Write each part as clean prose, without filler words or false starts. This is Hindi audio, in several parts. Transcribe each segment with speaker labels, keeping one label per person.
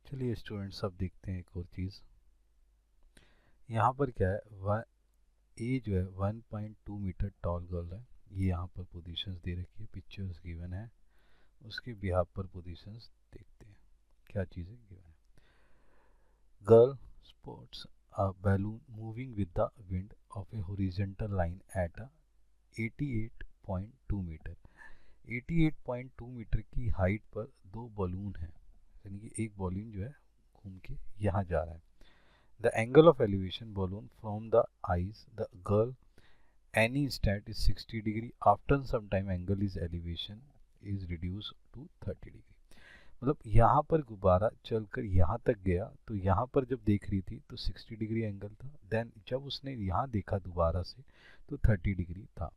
Speaker 1: चलिए स्टूडेंट्स, अब देखते हैं एक और चीज़। यहाँ पर क्या है, ए जो है 1.2 मीटर टॉल गर्ल है। ये यहाँ पर पोजीशंस दे रखी है, पिक्चर्स गिवन है, उसके बिहाफ पर पोजीशंस देखते हैं क्या चीज़ें गिवन है। Girl sports a balloon moving with the wind of a horizontal line at 88.2 metre. 88.2 metre की हाइट पर दो बलून हैं, यानी कि एक बलून जो है घूम के यहाँ जा रहा है। The angle of elevation balloon from the eyes, the girl, any instant is 60 degree. After some time, angle is elevation is reduced to 30 degree. मतलब यहाँ पर गुब्बारा चलकर यहाँ तक गया तो यहाँ पर जब देख रही थी तो 60 डिग्री एंगल था। देन जब उसने यहाँ देखा दोबारा से तो 30 डिग्री था।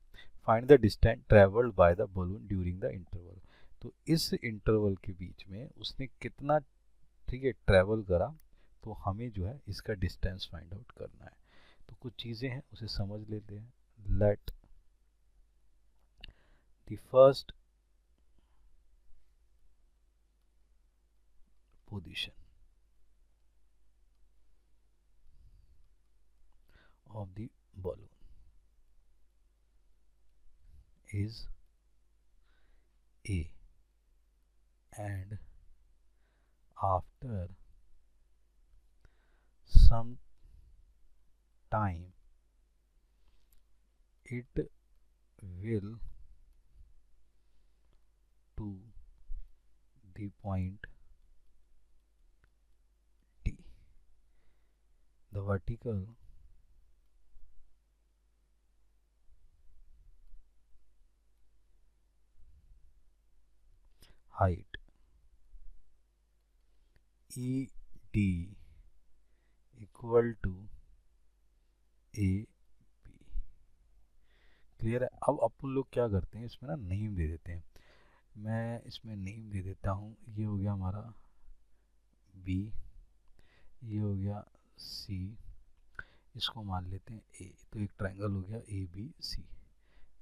Speaker 1: Find the distance travelled by the balloon during the interval. तो इस इंटरवल के बीच में उसने कितना, ठीक है, ट्रैवल करा, तो हमें जो है इसका डिस्टेंस फाइंड आउट करना है। तो कुछ चीज़ें हैं उसे समझ लेते हैं। Let the first position of the balloon is A and after some time it will to the point T. The vertical height ED equal to AB। Clear है। अब अपन लोग क्या करते हैं, इसमें ना नेम दे देते हैं। मैं इसमें नेम दे देता हूँ। ये हो गया हमारा B, ये हो गया C, इसको मान लेते हैं A। तो एक ट्रायंगल हो गया ABC।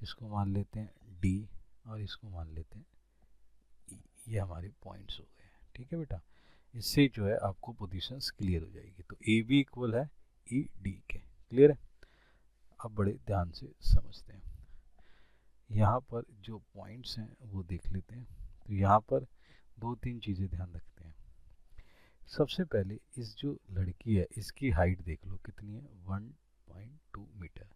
Speaker 1: इसको मान लेते हैं D और इसको मान लेते हैं E। ये हमारे पॉइंट्स हो गए। ठीक है बेटा, इससे जो है आपको पोजीशंस क्लियर हो जाएगी। तो AB इक्वल है ED के। क्लियर है। अब बड़े ध्यान से समझते हैं। यहाँ पर जो पॉइंट्स हैं वो देख लेते हैं। तो यहाँ पर दो तीन चीज़ें ध्यान रखते हैं। सबसे पहले इस जो लड़की है इसकी हाइट देख लो कितनी है, 1.2 मीटर।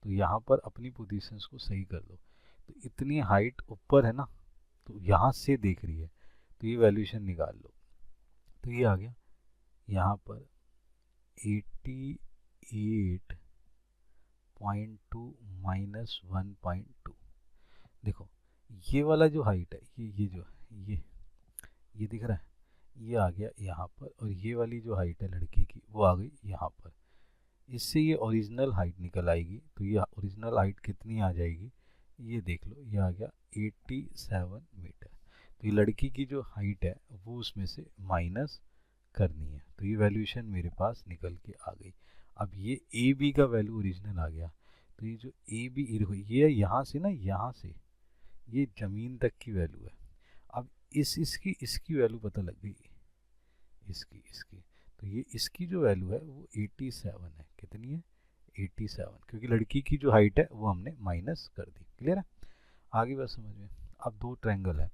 Speaker 1: तो यहाँ पर अपनी पोजीशंस को सही कर लो। तो इतनी हाइट ऊपर है ना, तो यहाँ से देख रही है, तो ये वैल्यूएशन निकाल लो। तो ये आ गया यहाँ पर 88.2 माइनस 1.2। देखो ये वाला जो हाइट है, ये जो है, ये दिख रहा है, ये आ गया यहाँ पर, और ये वाली जो हाइट है लड़की की वो आ गई यहाँ पर। इससे ये ओरिजिनल हाइट निकल आएगी। तो ये ओरिजिनल हाइट कितनी आ जाएगी, ये देख लो, ये आ गया 87 मीटर। तो ये लड़की की जो हाइट है वो उसमें से माइनस करनी है। तो ये वैल्यूएशन मेरे पास निकल के आ गई। अब ये ए बी का वैल्यू ओरिजिनल आ गया। तो ये जो ए बी, ये यहाँ से ना, यहाँ से ये ज़मीन तक की वैल्यू है। अब इसकी इसकी वैल्यू पता लग गई, इसकी। तो ये इसकी जो वैल्यू है वो 87 है। कितनी है, 87, क्योंकि लड़की की जो हाइट है वो हमने माइनस कर दी। क्लियर है। आगे बात समझ में। अब दो ट्रायंगल है,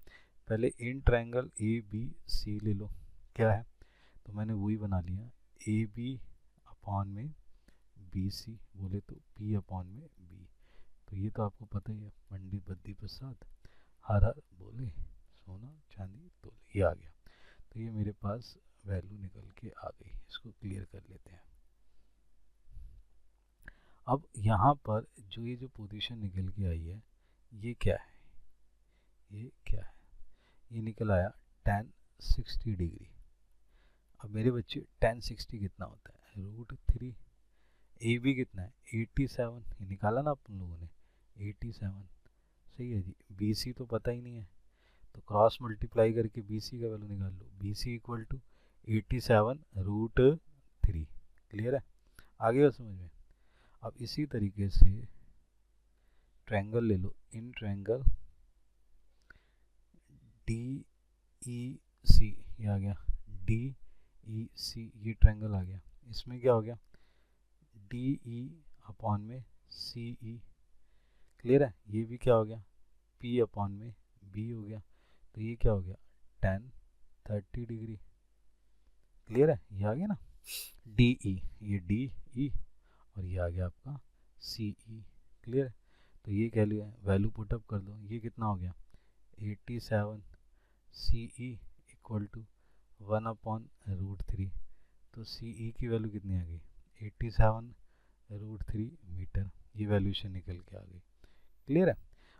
Speaker 1: पहले in triangle A B C ले लो। क्या है, तो मैंने वही बना लिया, ए बी अपॉन में बी सी, बोले तो पी अपॉन में बी। तो ये तो आपको पता ही है, पंडित बद्दी प्रसाद हर हर बोले, सोना चांदी तोले, ये आ गया। तो ये मेरे पास वैल्यू निकल के आ गई। इसको क्लियर कर लेते हैं। अब यहाँ पर जो पोजीशन निकल के आई है, ये क्या है, ये क्या है, ये निकल आया tan 60 डिग्री। अब मेरे बच्चे tan 60 कितना होता है, √3। ए बी कितना है, 87, ये निकाला ना अपन लोगों ने, 87। सही है जी। बी सी तो पता ही नहीं है, तो क्रॉस मल्टीप्लाई करके बी सी का वैल्यू निकाल लो। B C equal to 87√3। Clear है। आगे बात समझ में। अब इसी तरीके से ट्रायंगल ले लो, इन ट्रायंगल डी ई सी, ये आ गया डी ई सी, ये ट्रायंगल आ गया। इसमें क्या हो गया, डी ई अपॉन में सी ई, क्लियर है। ये भी क्या हो गया, पी अपॉन में बी हो गया। तो ये क्या हो गया, टेन 30 डिग्री, क्लियर है। ये आ गया ना डी ई, ये डी ई, और ये आ गया आपका सी ई, क्लियर है। तो ये कह लिया, वैल्यू पुटअप कर दो, ये कितना हो गया 87 सी ई इक्वल टू 1/√3। तो सी ई की वैल्यू कितनी आ गई 87√3 मीटर, ये वैल्यूशन निकल के आ गई, क्लियर है।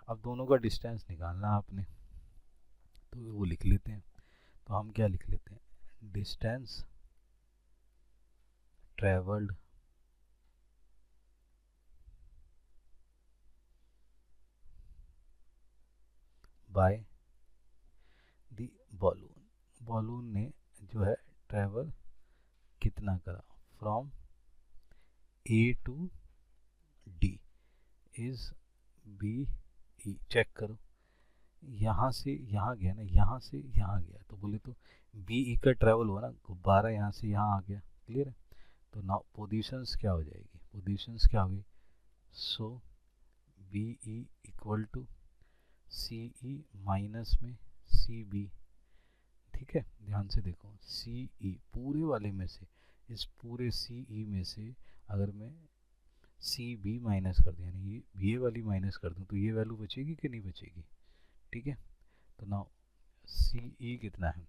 Speaker 1: अब दोनों का डिस्टेंस निकालना है आपने, तो वो लिख लेते हैं। तो हम क्या लिख लेते हैं, distance travelled by the balloon, balloon ने जो है ट्रेवल कितना करा, from A to D is B E, check करो, यहाँ से यहाँ गया ना, यहाँ से यहाँ गया, तो बोले तो बी ई का ट्रेवल हुआ ना, गुब्बारा यहाँ से यहाँ आ गया, क्लियर है। तो नाउ पोजीशंस क्या हो जाएगी, पोजीशंस क्या होगी, so B E equal to C E minus में सी बी, ठीक है। ध्यान से देखो, सी ई पूरे वाले में से, इस पूरे सी ई में से अगर मैं सी बी माइनस कर दूँ, यानी ये वाली माइनस कर दूँ, तो ये वैल्यू बचेगी कि नहीं बचेगी, ठीक है। तो नाउ सी ई कितना है,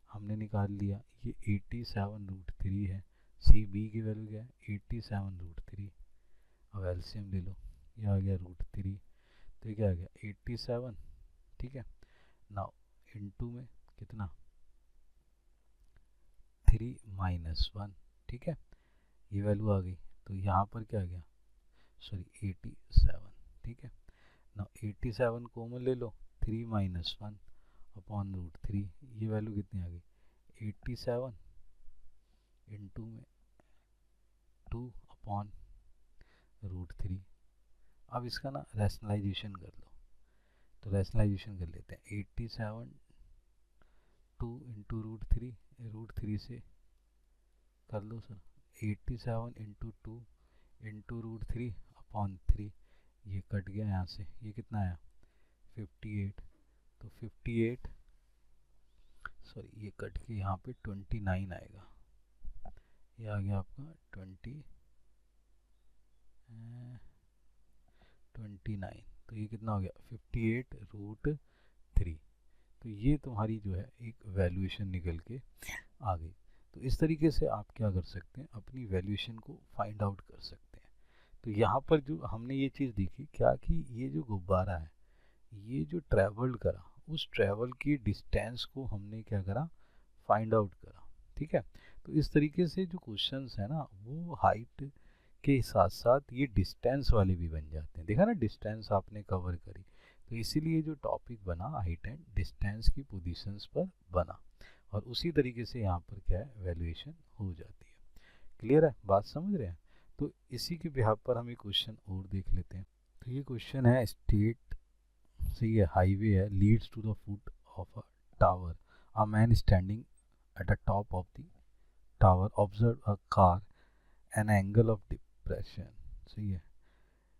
Speaker 1: हमने निकाल लिया, ये 87√3 है। सी बी की वैल्यू क्या है 87√3। अब एलसीएम ले लो, ये आ गया √3, तो ये क्या आ गया 87, ठीक है। नाउ इनटू में कितना 3 - 1, ठीक है, ये वैल्यू आ गई। तो यहाँ पर क्या आ गया, सॉरी 87, ठीक है। नाउ 87 कॉमन ले लो, 3 - 1 अपॉन √3, ये वैल्यू कितनी आ गई 87 इनटू में 2 अपॉन √3। अब इसका ना रैशनलाइजेशन कर लो, तो रैशनलाइजेशन कर लेते हैं, 87 2 इंटू √3 से कर लो सर, 87 इंटू 2 इंटू √3 अपॉन 3, ये कट गया यहाँ से, ये कितना आया 58। तो 58, सॉरी ये कट के यहाँ पे 29 आएगा, ये आ गया आपका 29। तो ये कितना हो गया 58√3। तो ये तुम्हारी जो है एक वैल्यूएशन निकल के आ गई। तो इस तरीके से आप क्या कर सकते हैं, अपनी वैल्यूएशन को फाइंड आउट कर सकते हैं। तो यहाँ पर जो हमने ये चीज़ देखी क्या, कि ये जो गुब्बारा है, ये जो ट्रैवल्ड करा, उस ट्रैवल की डिस्टेंस को हमने क्या करा, फाइंड आउट करा, ठीक है। तो इस तरीके से जो क्वेश्चंस है ना, वो हाइट के साथ साथ ये डिस्टेंस वाले भी बन जाते हैं। देखा ना, डिस्टेंस आपने कवर करी, तो इसीलिए जो टॉपिक बना हाइट एंड डिस्टेंस की पोजीशंस पर बना, और उसी तरीके से यहाँ पर क्या है, वैल्यूएशन हो जाती है। क्लियर है, बात समझ रहे हैं। तो इसी के बिहाफ पर हम एक क्वेश्चन और देख लेते हैं। तो ये क्वेश्चन है, स्टेट से ये हाईवे है, leads to the foot of a tower, a man standing at the top of the tower observe a car an angle of depression, सही है,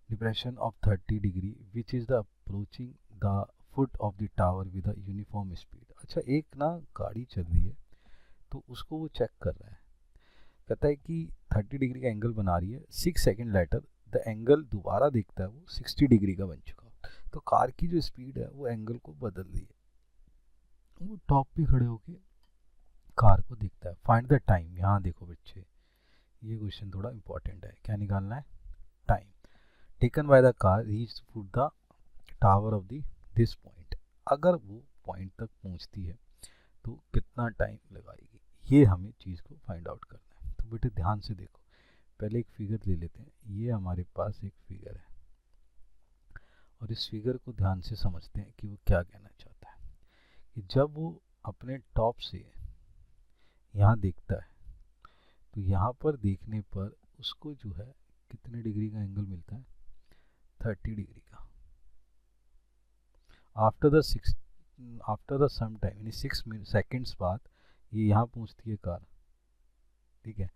Speaker 1: depression of 30 degree which is the approaching the foot of the tower with a uniform speed। अच्छा, एक ना गाड़ी चल रही है, तो उसको वो चेक कर रहा है, कहता है कि 30 डिग्री का एंगल बना रही है, 6 सेकेंड लेटर द एंगल दोबारा देखता है, वो 60 डिग्री का बन चुका। तो कार की जो स्पीड है वो एंगल को बदल रही है। वो टॉप पे खड़े होके कार को देखता है, फाइंड द टाइम। यहाँ देखो बच्चे, ये क्वेश्चन थोड़ा इंपॉर्टेंट है, क्या निकालना है, time taken by the car reach foot the tower of the this point. अगर वो पॉइंट तक पहुंचती है तो कितना टाइम लगाएगी, ये हमें चीज़ को फाइंड आउट करना है। तो बेटे ध्यान से देखो, पहले एक फिगर ले लेते हैं। ये हमारे पास एक फिगर है, और इस फिगर को ध्यान से समझते हैं कि वो क्या कहना चाहता है। कि जब वो अपने टॉप से यहाँ देखता है, तो यहाँ पर देखने पर उसको जो है कितने डिग्री का एंगल मिलता है, 30 डिग्री का। आफ्टर द सम टाइम, यानी 6 सेकेंड्स बाद ये यहाँ पहुँचती है कार, ठीक है।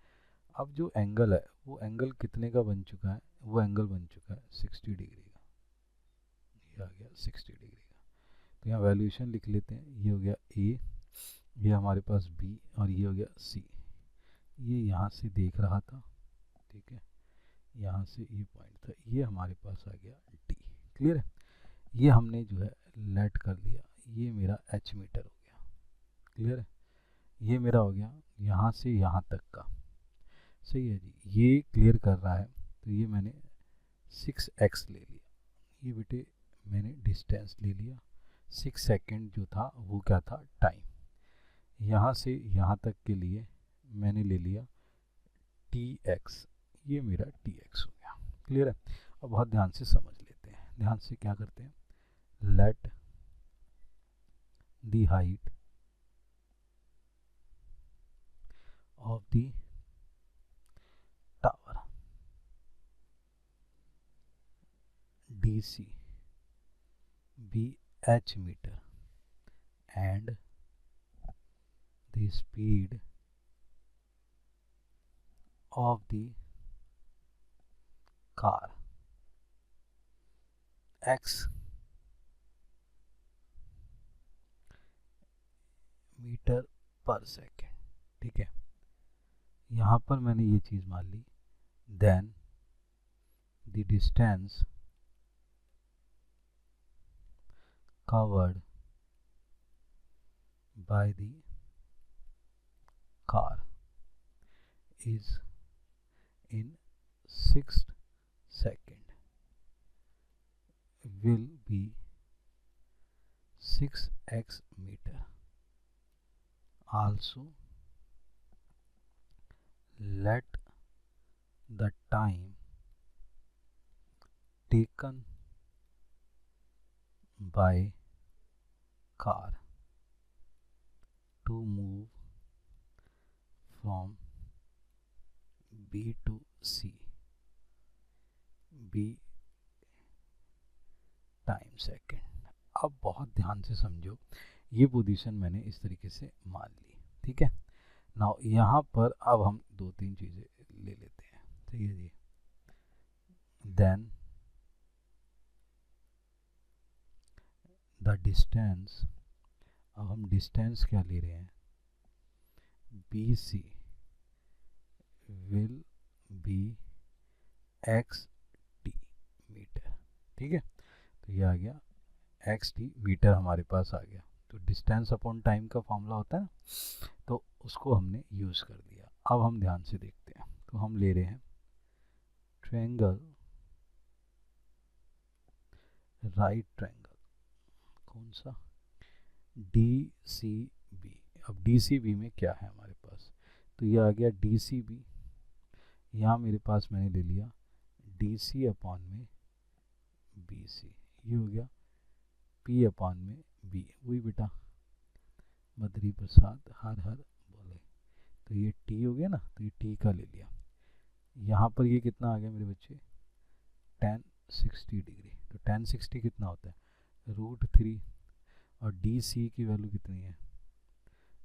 Speaker 1: अब जो एंगल है वो एंगल कितने का बन चुका है, वो एंगल बन चुका है 60 डिग्री का, ये आ गया 60 डिग्री का। तो यहाँ वैल्यूएशन लिख लेते हैं, ये हो गया ए, ये हमारे पास बी, और ये हो गया सी। ये यहाँ से देख रहा था, ठीक है, यहाँ से ये पॉइंट था, ये हमारे पास आ गया डी। क्लियर है। ये हमने जो है लेट कर लिया, ये मेरा एच मीटर हो गया। क्लियर है। ये मेरा हो गया यहाँ से यहाँ तक का। सही है जी, ये क्लियर कर रहा है। तो ये मैंने 6x ले लिया, ये बेटे मैंने डिस्टेंस ले लिया। 6 सेकेंड जो था वो क्या था, टाइम। यहाँ से यहाँ तक के लिए मैंने ले लिया tx, ये मेरा tx हो गया। क्लियर है। अब बहुत ध्यान से समझ लेते हैं, ध्यान से क्या करते हैं, let the height of the tower DC be h meter and the speed of the car x metre पर सेकेंड। ठीक है, यहाँ पर मैंने ये चीज़ मान ली। Then the distance covered by the car is in 6 seconds will be 6x meter. Also let the time taken by car to move from B to C be time second. अब बहुत ध्यान से समझो, ये पोजीशन मैंने इस तरीके से मान ली। ठीक है, नाउ यहाँ पर अब हम दो तीन चीज़ें ले लेते हैं। सही है जी। देन द डिस्टेंस, अब हम डिस्टेंस क्या ले रहे हैं, BC विल बी XT मीटर। ठीक है, तो ये आ गया XT मीटर हमारे पास आ गया। तो डिस्टेंस अपॉन टाइम का फॉर्मूला होता है ना, तो उसको हमने यूज़ कर दिया। अब हम ध्यान से देखते हैं, तो हम ले रहे हैं ट्रायंगल, राइट ट्रायंगल, कौन सा, DCB। अब DCB में क्या है हमारे पास, तो ये आ गया DCB। यहाँ मेरे पास मैंने ले लिया DC अपॉन में BC, ये हो गया P अपॉन में B। वही बेटा बद्री प्रसाद हर हर बोले, तो ये T हो गया ना, तो ये T का ले लिया। यहाँ पर ये कितना आ गया मेरे बच्चे, tan 60 डिग्री। तो tan 60 कितना होता है, √3, और DC की वैल्यू कितनी है,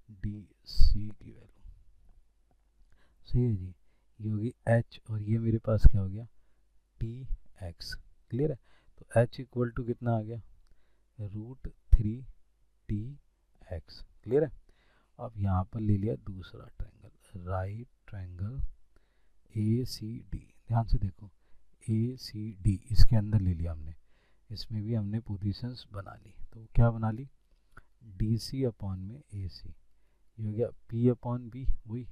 Speaker 1: DC की वैल्यू, सही है जी, ये होगी H, और ये मेरे पास क्या हो गया, TX। क्लियर है। तो H इक्वल टू कितना आ गया, √3 TX। क्लियर है। अब यहाँ पर ले लिया दूसरा ट्रायंगल, राइट ट्रायंगल ACD। ध्यान से देखो, ACD इसके अंदर ले लिया हमने, इसमें भी हमने पोजीशंस बना ली। तो क्या बना ली, DC अपॉन में AC, ये हो गया P अपॉन B, वही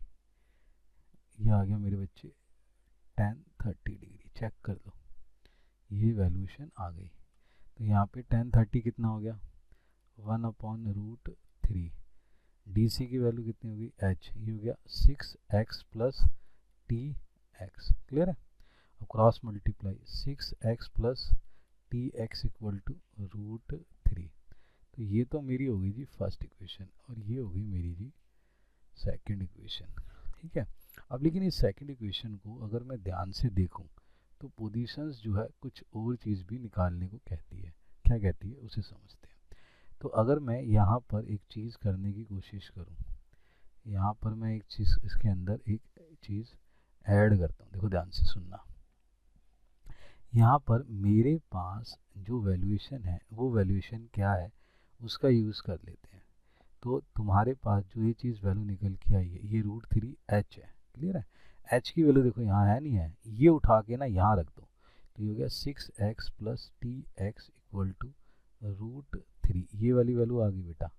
Speaker 1: ये आ गया मेरे बच्चे tan 30 डिग्री। चेक कर लो, ये वैल्यूएशन आ गई। तो यहाँ पे tan 30 कितना हो गया, 1 अपॉन √3। DC की वैल्यू कितनी होगी, H, ये हो गया 6x प्लस TX। क्लियर है। अब cross multiply, 6x plus TX equal to √3। तो ये तो मेरी होगी जी फर्स्ट इक्वेशन, और ये होगी मेरी जी सेकंड इक्वेशन। ठीक है। अब लेकिन इस सेकंड इक्वेशन को अगर मैं ध्यान से देखूं तो पोजीशंस जो है कुछ और चीज़ भी निकालने को कहती है। क्या कहती है उसे समझते हैं। तो अगर मैं यहाँ पर एक चीज़ करने की कोशिश करूँ, यहाँ पर मैं एक चीज़ इसके अंदर एक चीज़ ऐड करता हूँ। देखो ध्यान से सुनना, यहाँ पर मेरे पास जो वैल्यूएशन है वो वैल्यूएशन क्या है उसका यूज़ कर लेते हैं। तो तुम्हारे पास जो ये चीज़ वैल्यू निकल के आई है ये √3h है। क्लियर है? h की वैल्यू देखो यहाँ है नहीं है, ये उठा के ना यहाँ रख दो, तो ये हो गया 6x + tx = √3। ये वाली वैल्यू आ गई बेटा,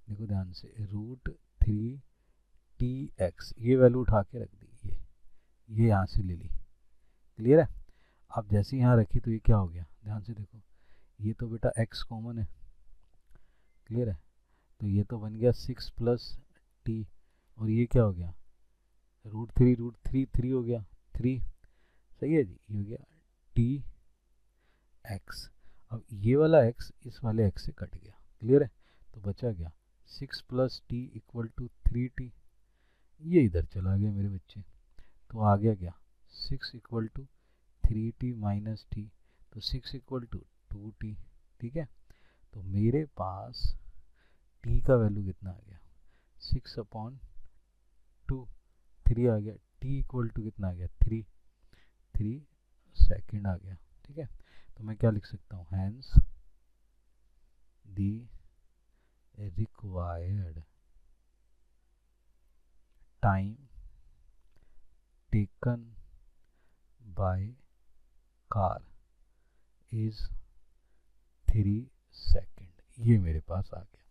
Speaker 1: देखो ध्यान से, √3tx, ये वैल्यू उठा के रख दी, ये यहाँ से ले ली। क्लियर है? अब जैसे यहाँ रखी तो ये क्या हो गया, ध्यान से देखो, ये तो बेटा x कॉमन है। क्लियर है? तो ये तो बन गया 6 + t, और ये क्या हो गया, √3 हो गया 3। सही है जी, ये हो गया tx। अब ये वाला x इस वाले x से कट गया। क्लियर है? तो बचा गया 6 + t = 3t। ये इधर चला गया मेरे बच्चे, तो आ गया क्या, 6 = 3t - t, तो 6 = 2t। ठीक है? तो मेरे पास t का वैल्यू कितना आ गया, 6/2, 3 आ गया। t = कितना आ गया, 3 सेकेंड आ गया। ठीक है? तो मैं क्या लिख सकता हूँ, hence the required time taken by car is 3 second. ये मेरे पास आ गया।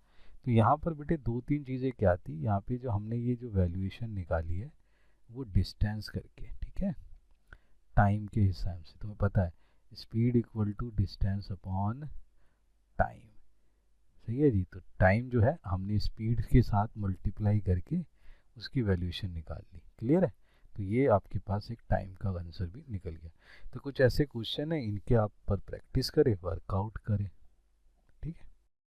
Speaker 1: तो यहाँ पर बेटे 2-3 चीज़ें क्या थी, यहाँ पे जो हमने ये जो वैल्यूएशन निकाली है वो डिस्टेंस करके, ठीक है, टाइम के हिसाब से। तुम्हें पता है स्पीड = डिस्टेंस अपॉन टाइम। सही है जी? तो टाइम जो है हमने स्पीड के साथ मल्टीप्लाई करके उसकी वैल्यूएशन निकाल ली। क्लियर है? तो ये आपके पास एक टाइम का आंसर भी निकल गया। तो कुछ ऐसे क्वेश्चन है, इनके आप पर प्रैक्टिस करें, वर्कआउट करें। ठीक है?